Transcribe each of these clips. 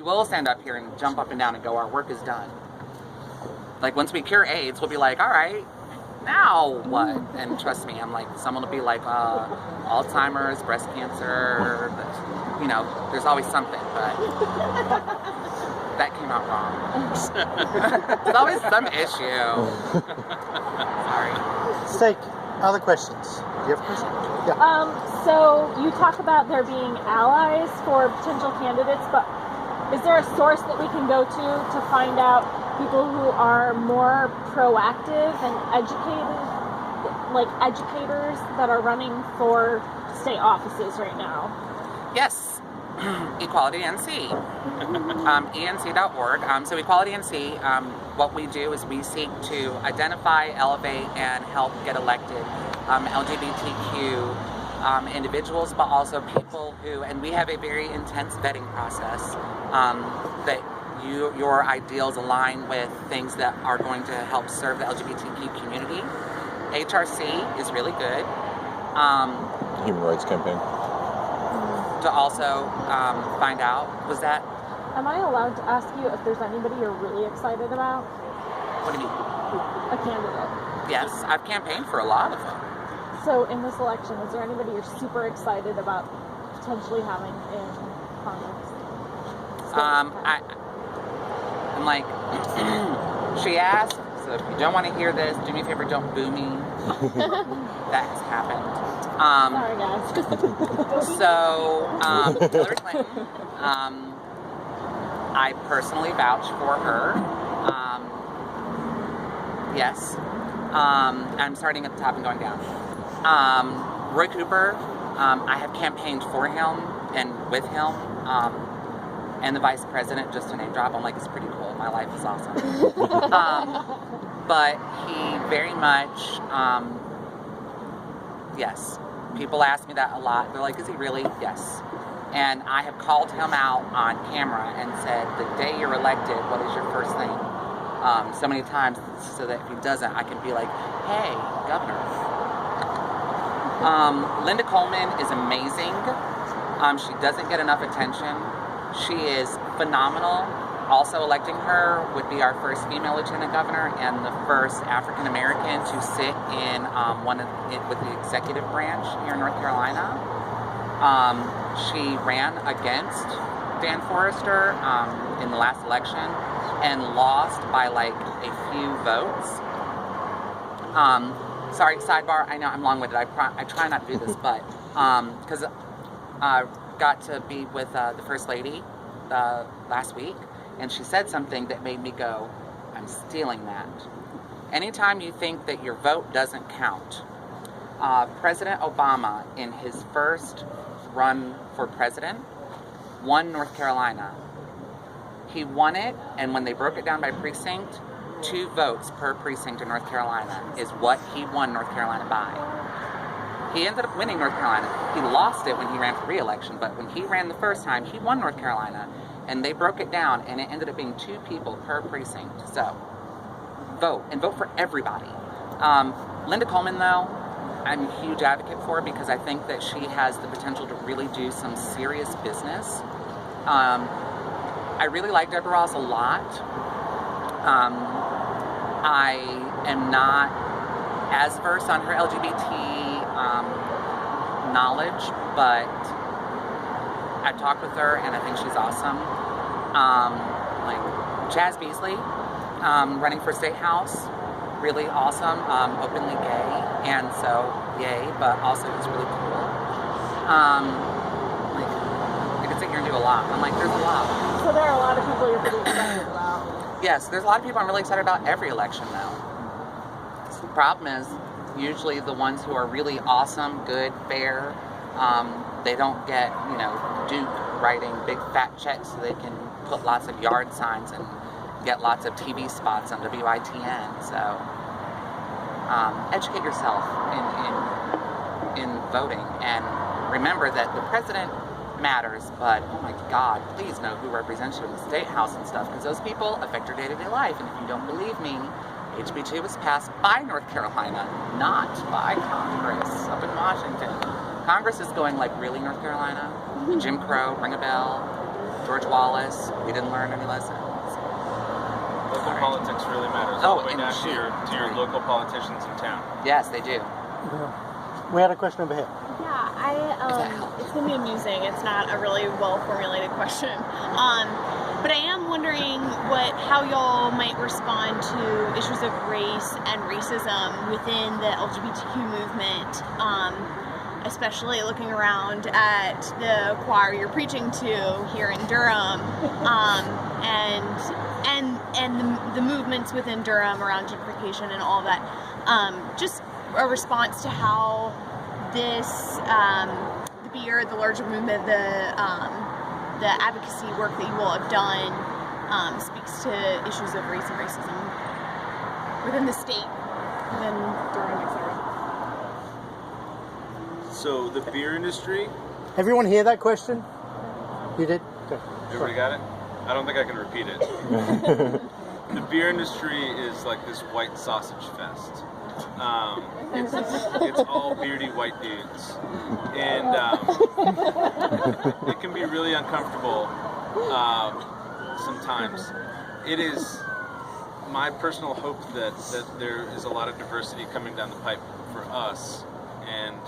we will stand up here and jump up and down and go, our work is done. Like, once we cure AIDS, we'll be like, all right, now what? And trust me, I'm like, someone will be like, Alzheimer's, breast cancer, you know, there's always something, but that came out wrong. There's always some issue. Sorry. Steak, other questions? Do you have a question? Yeah. So you talk about there being allies for potential candidates, but is there a source that we can go to find out people who are more proactive and educated, like educators that are running for state offices right now? Yes, Equality NC, enc.org. So Equality NC, what we do is we seek to identify, elevate, and help get elected LGBTQ individuals, but also people who, and we have a very intense vetting process that your ideals align with things that are going to help serve the LGBTQ community. HRC is really good. Human Rights Campaign. To also find out, was that... Am I allowed to ask you if there's anybody you're really excited about? What do you mean? A candidate. Yes, I've campaigned for a lot of them. So in this election, is there anybody you're super excited about potentially having in Congress? I'm like, she asked, so if you don't want to hear this, do me a favor, don't boo me. That has happened. Sorry, guys. So, Hillary Clinton, I personally vouch for her. Yes. I'm starting at the top and going down. Roy Cooper, I have campaigned for him and with him. And the vice president, just to name drop, I'm like, it's pretty cool. My life is awesome. But he very much, yes. People ask me that a lot. They're like, is he really? Yes. And I have called him out on camera and said, the day you're elected, what is your first thing? So many times, so that if he doesn't, I can be like, hey, governor. Linda Coleman is amazing. She doesn't get enough attention. She is phenomenal. Also electing her would be our first female lieutenant governor and the first African American to sit in with the executive branch here in North Carolina. She ran against Dan Forrester in the last election and lost by like a few votes. Sorry, sidebar. I know I'm long-winded. I try not to do this, but because I got to be with the First Lady last week, and she said something that made me go, I'm stealing that. Anytime you think that your vote doesn't count, President Obama, in his first run for president, won North Carolina. He won it, and when they broke it down by precinct, 2 votes per precinct in North Carolina is what he won North Carolina by. He ended up winning North Carolina. He lost it when he ran for re-election, but when he ran the first time, he won North Carolina, and they broke it down, and it ended up being 2 people per precinct. So, vote, and vote for everybody. Linda Coleman, though, I'm a huge advocate for because I think that she has the potential to really do some serious business. I really like Deborah Ross a lot. I am not as versed on her LGBT knowledge, but I've talked with her and I think she's awesome. Like Jazz Beasley, running for State House, really awesome, openly gay, and so yay, but also it's really cool. Like I could sit here and do a lot. I'm like, there's a lot. So there are a lot of people you're pretty excited about. Yes, there's a lot of people I'm really excited about every election now. The problem is, usually the ones who are really awesome, good, fair, they don't get, Duke writing big fat checks so they can put lots of yard signs and get lots of TV spots on WITN. So, educate yourself in voting, and remember that the president matters, but oh my God, please know who represents you in the State House and stuff, because those people affect your day-to-day life. And if you don't believe me, HB2 was passed by North Carolina, not by Congress up in Washington. Congress is going like, really, North Carolina? Jim Crow, ring a bell? George Wallace. We didn't learn any lessons. Local politics really matters. All the way down to your local politicians in town. Yes, they do. We had a question over here. Yeah, it's going to be amusing. It's not a really well-formulated question. But I am wondering how y'all might respond to issues of race and racism within the LGBTQ movement, especially looking around at the choir you're preaching to here in Durham, and the movements within Durham around gentrification and all that. Just a response to how this, the beer, the larger movement, the advocacy work that you all have done speaks to issues of race and racism within the state, within Durham, etc. So the beer industry. Everyone hear that question? You did? Okay. Everybody got it? I don't think I can repeat it. The beer industry is like this white sausage fest. It's all beardy white dudes, and it can be really uncomfortable sometimes. It is my personal hope that there is a lot of diversity coming down the pipe for us, and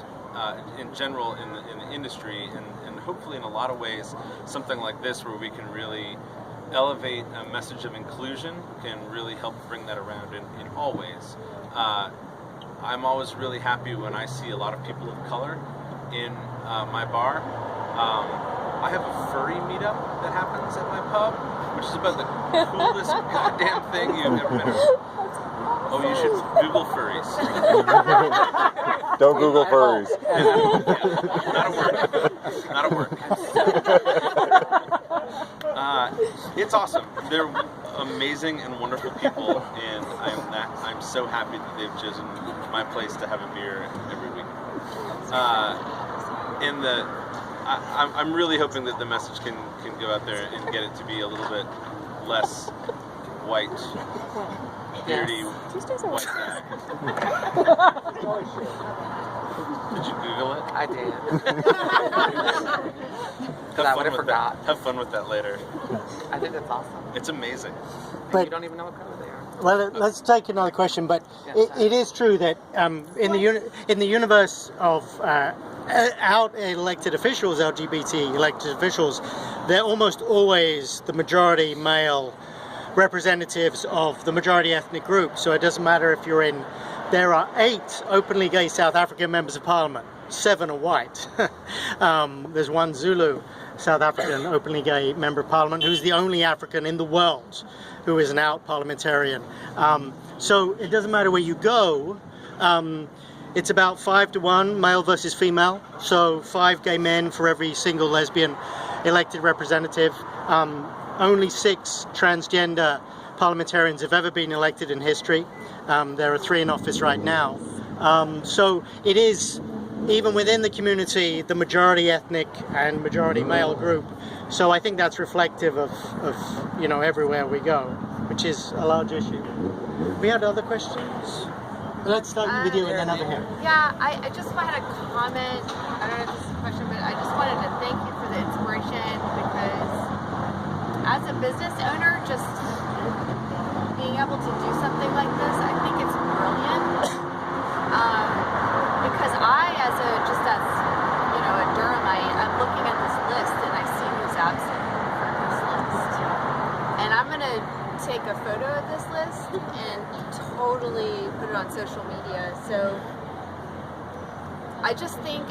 in general in the industry, and hopefully in a lot of ways something like this where we can really elevate a message of inclusion can really help bring that around in all ways. I'm always really happy when I see a lot of people of color in my bar. I have a furry meetup that happens at my pub, which is about the coolest goddamn thing you've ever been around. Oh, you should Google furries. Don't Google furries. Yeah, not a word. It's awesome. They're amazing and wonderful people, and I'm so happy that they've chosen my place to have a beer every week. I'm really hoping that the message can go out there and get it to be a little bit less white, beardy, white guy. Did you Google it? I did. Because I would have forgot. Have fun with that later. I think that's awesome. It's amazing. But you don't even know what color they are. Well, let's take another question. But Yes, it is true that in the universe of out elected officials, LGBT elected officials, they're almost always the majority male representatives of the majority ethnic group. So it doesn't matter if you're in. There are 8 openly gay South African members of parliament. 7 are white. There's one Zulu South African openly gay member of parliament who's the only African in the world who is an out parliamentarian. So it doesn't matter where you go. It's about 5-to-1 male versus female. So 5 gay men for every single lesbian elected representative. Only 6 transgender parliamentarians have ever been elected in history. There are 3 in office right now. So it is, even within the community, the majority ethnic and majority male group. So I think that's reflective of everywhere we go, which is a large issue. We had other questions? Let's start with you and then over here. Yeah, I just had a comment. I don't know if this is a question, but I just wanted to thank you for the inspiration, because as a business owner, just being able to do something like this, I think it's brilliant. Because as a Durhamite, I'm looking at this list and I see who's absent from this list. And I'm going to take a photo of this list and totally put it on social media. So I just think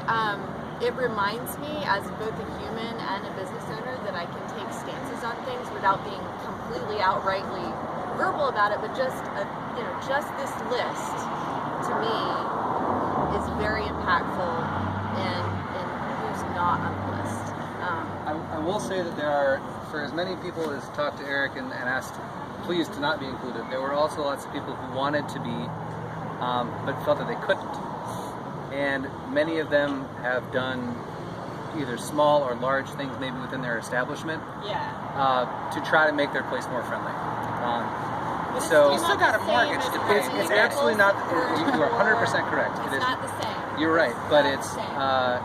it reminds me, as both a human and a business owner, that I can take stances on things without being completely outrightly verbal about it, but just this list to me is very impactful, and who's not on the list. I will say that there are, for as many people as talked to Eric and asked please to not be included, there were also lots of people who wanted to be, but felt that they couldn't. And many of them have done either small or large things maybe within their establishment to try to make their place more friendly. So You still got a mortgage to pay. It's absolutely not. You are 100% correct. It's not the same. You're right, but it's not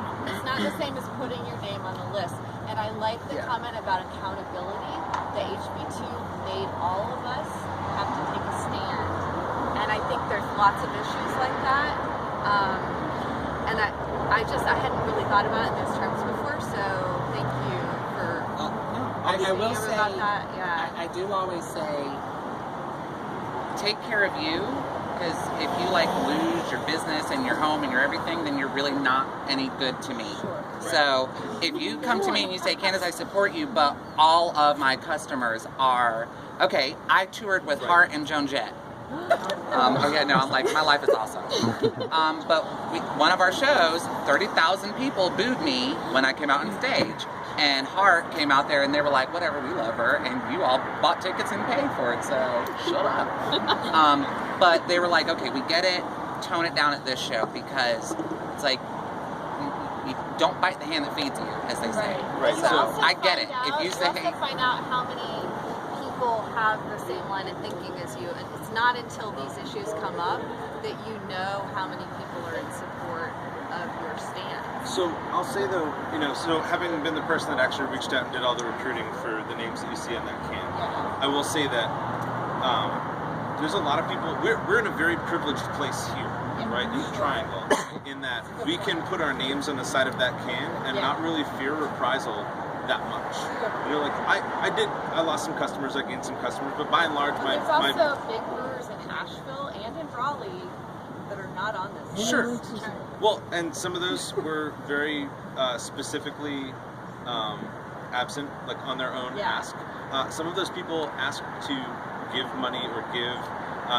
the same as putting your name on the list. And And I like the comment about accountability. The HB2 made all of us have to take a stand. And I think there's lots of issues like that. And I hadn't really thought about it in those terms before, so thank you for I will say, about that. Yeah. I do always say, take care of you, because if you like lose your business and your home and your everything, then you're really not any good to me. Sure. So if you come to me and you say, Candace, I support you, but all of my customers are, okay, I toured with Hart and Joan Jett. I'm like, my life is awesome. But one of our shows, 30,000 people booed me when I came out on stage. And Hart came out there and they were like, whatever, we love her, and you all bought tickets and paid for it, so shut up. But they were like, okay, we get it, tone it down at this show, because it's like, you don't bite the hand that feeds you, as they say. Right. So I get it. If you say, also find out how many people have the same line of thinking as you, and it's not until these issues come up that you know how many people are in support of your stand. So I'll say though, so having been the person that actually reached out and did all the recruiting for the names that you see on that can, I will say that there's a lot of people. We're in a very privileged place here, right, in the Triangle, in that we can put our names on the side of that can and not really fear reprisal that much. Like I lost some customers, I gained some customers, but by and large, there's also big brewers in Asheville and in Raleigh that are not on this. Sure. Well, and some of those were very specifically absent, like on their own ask. Some of those people asked to give money or give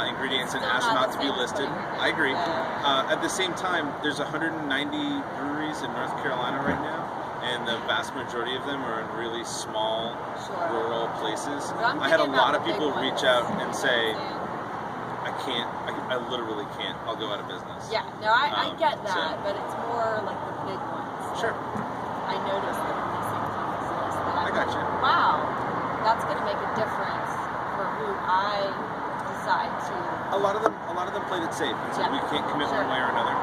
ingredients and asked not to be listed. I agree. At the same time, there's 190 breweries in North Carolina right now, and the vast majority of them are in really small, rural places. I had a lot of people reach out and say, I literally can't. I'll go out of business. Yeah, no, I get that, but it's more like the big ones. Sure. I noticed that missing from this list. I got you. Wow, that's going to make a difference for who I decide to. A lot of them played it safe and said we can't commit one way or another.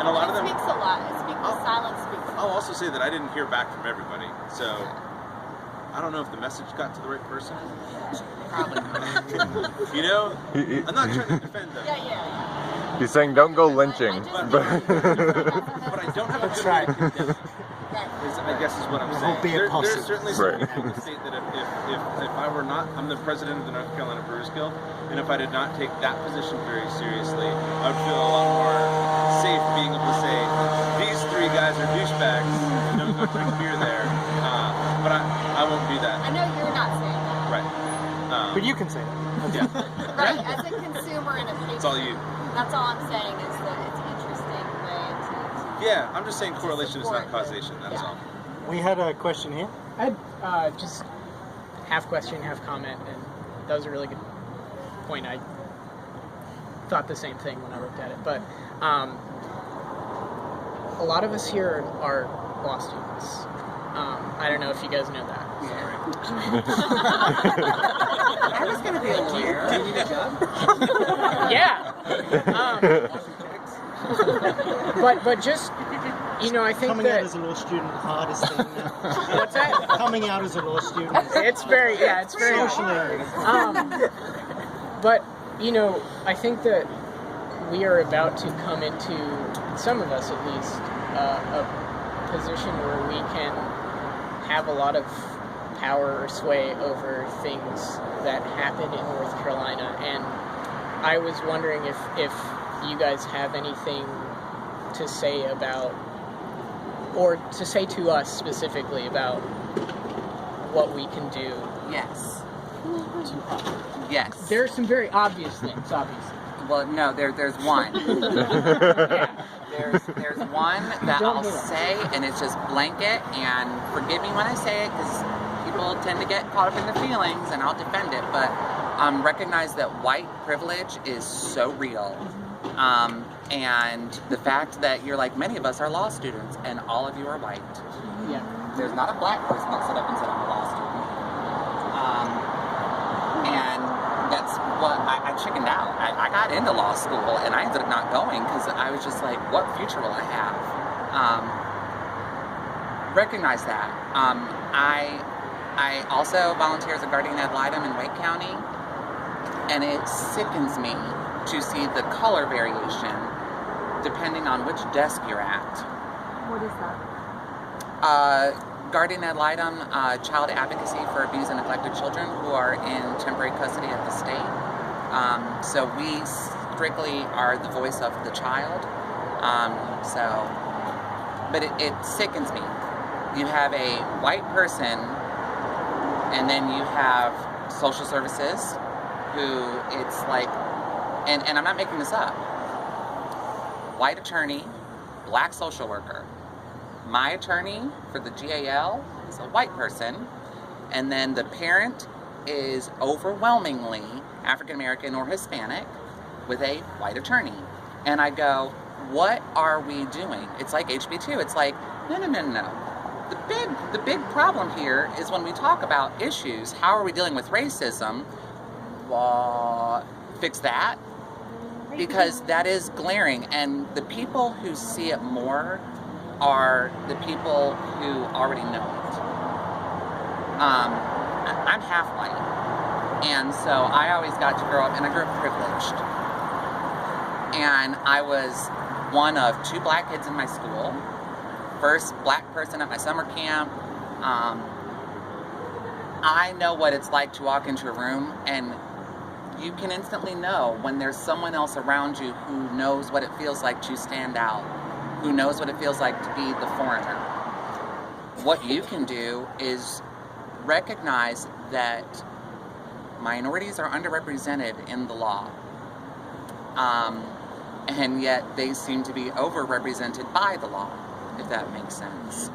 And a lot of them. It speaks a lot. The silence speaks a lot. I'll also say that I didn't hear back from everybody, so I don't know if the message got to the right person. probably not. I'm not trying to defend them. Yeah. He's saying don't go lynching. But I don't have a good way to condemn it, I guess is what I'm saying. There's certainly something in the state that if I were not, I'm the president of the North Carolina Brewers Guild, and if I did not take that position very seriously, I would feel a lot more safe being able to say, these three guys are douchebags, don't go drink beer there. But I won't do that. I know you're not saying that. Right. But you can say that. Yeah. Right, as a consumer and a patron. It's all you. That's all I'm saying is that it's an interesting way to Yeah, I'm just saying correlation is not causation, that's all. We had a question here. I had just half question, half comment, and that was a really good point. I thought the same thing when I looked at it, but a lot of us here are law students. I don't know if you guys know that. I was going to be a lawyer. Do you need a job? Yeah. But just, I think Coming that out as a law student, the hardest thing now. what's that? Coming out as a law student. It's very Socially. But I think that we are about to come into, some of us at least, a position where we can have a lot of power or sway over things that happen in North Carolina, and I was wondering if you guys have anything to say about, or to say to us specifically about what we can do. Yes. Yes. There are some very obvious things, obviously. Well, no, there's one. Yeah. There's one that I'll say, and it's just blanket, and forgive me when I say it, because people tend to get caught up in their feelings, and I'll defend it, but recognize that white privilege is so real. And the fact that you're like, many of us are law students, and all of you are white. Yeah. There's not a black person that stood up and said, I'm a law student. And that's what I chickened out. I got into law school, and I ended up not going because I was just like, what future will I have? recognize that. I also volunteer as a guardian ad litem in Wake County, and it sickens me to see the color variation depending on which desk you're at. What is that? Guardian ad litem, child advocacy for abused and neglected children who are in temporary custody at the state. So we strictly are the voice of the child. But it sickens me. You have a white person, and then you have social services, who it's like, and I'm not making this up. White attorney, black social worker. My attorney for the GAL is a white person, and then the parent is overwhelmingly African American or Hispanic with a white attorney. And I go, what are we doing? It's like HB2. It's like, no. The big problem here is when we talk about issues, how are we dealing with racism? Fix that. Because that is glaring, and the people who see it more are the people who already know it. I'm half white, and so I always got to grow up, and I grew up privileged. And I was one of 2 black kids in my school, first black person at my summer camp. I know what it's like to walk into a room, and you can instantly know when there's someone else around you who knows what it feels like to stand out, who knows what it feels like to be the foreigner. What you can do is recognize that minorities are underrepresented in the law. And yet they seem to be overrepresented by the law, if that makes sense.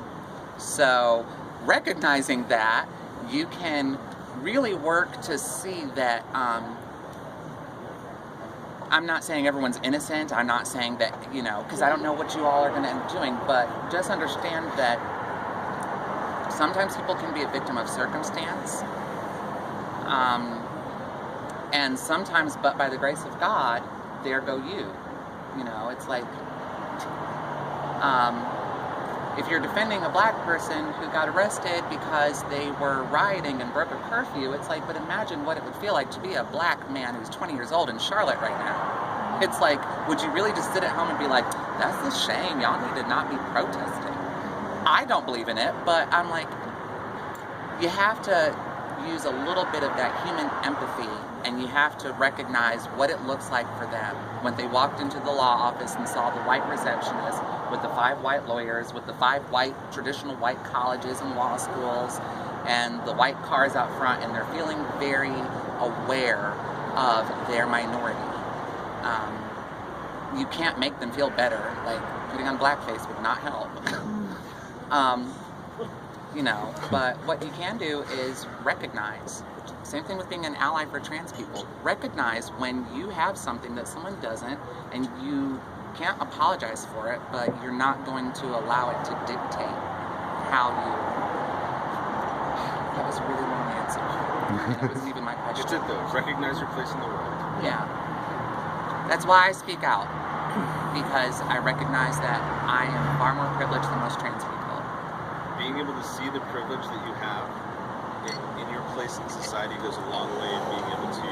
So recognizing that, you can really work to see that I'm not saying everyone's innocent. I'm not saying that, because I don't know what you all are going to end up doing, but just understand that sometimes people can be a victim of circumstance. And sometimes, but by the grace of God, there go you. It's like, if you're defending a black person who got arrested because they were rioting and broke a curfew, it's like, but imagine what it would feel like to be a black man who's 20 years old in Charlotte right now. It's like, would you really just sit at home and be like, that's a shame, y'all need to not be protesting? I don't believe in it, but I'm like, you have to use a little bit of that human empathy, and you have to recognize what it looks like for them when they walked into the law office and saw the white receptionist with the 5 white lawyers, with the 5 white, traditional white colleges and law schools, and the white cars out front, and they're feeling very aware of their minority. You can't make them feel better. Like, putting on blackface would not help. But what you can do is recognize. Same thing with being an ally for trans people. Recognize when you have something that someone doesn't, and you can't apologize for it, but you're not going to allow it to dictate how you... That was a really long answer. That wasn't even my question. It's it though. Recognize your place in the world. Yeah. That's why I speak out. Because I recognize that I am far more privileged than most trans people. Being able to see the privilege that you have in your place in society goes a long way in being able to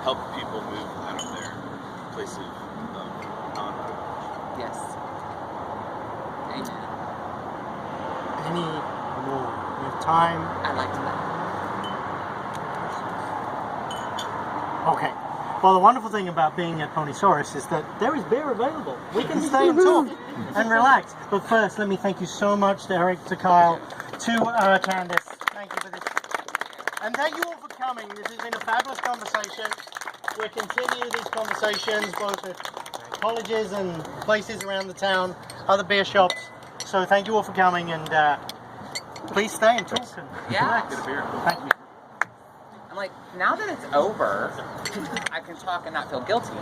help people move out of their place of non-privilege. Yes. Amen. Any more? We have time. I like that. Okay. Well, the wonderful thing about being at Ponysaurus is that there is beer available. We can stay and talk and relax. But first, let me thank you so much to Eric, to Kyle, to Candis. Thank you for this. And thank you all for coming. This has been a fabulous conversation. We'll continue these conversations both at colleges and places around the town, other beer shops. So thank you all for coming, and please stay and talk. And Yeah. Get a beer. Thank you. I'm like, now that it's over, I can talk and not feel guilty.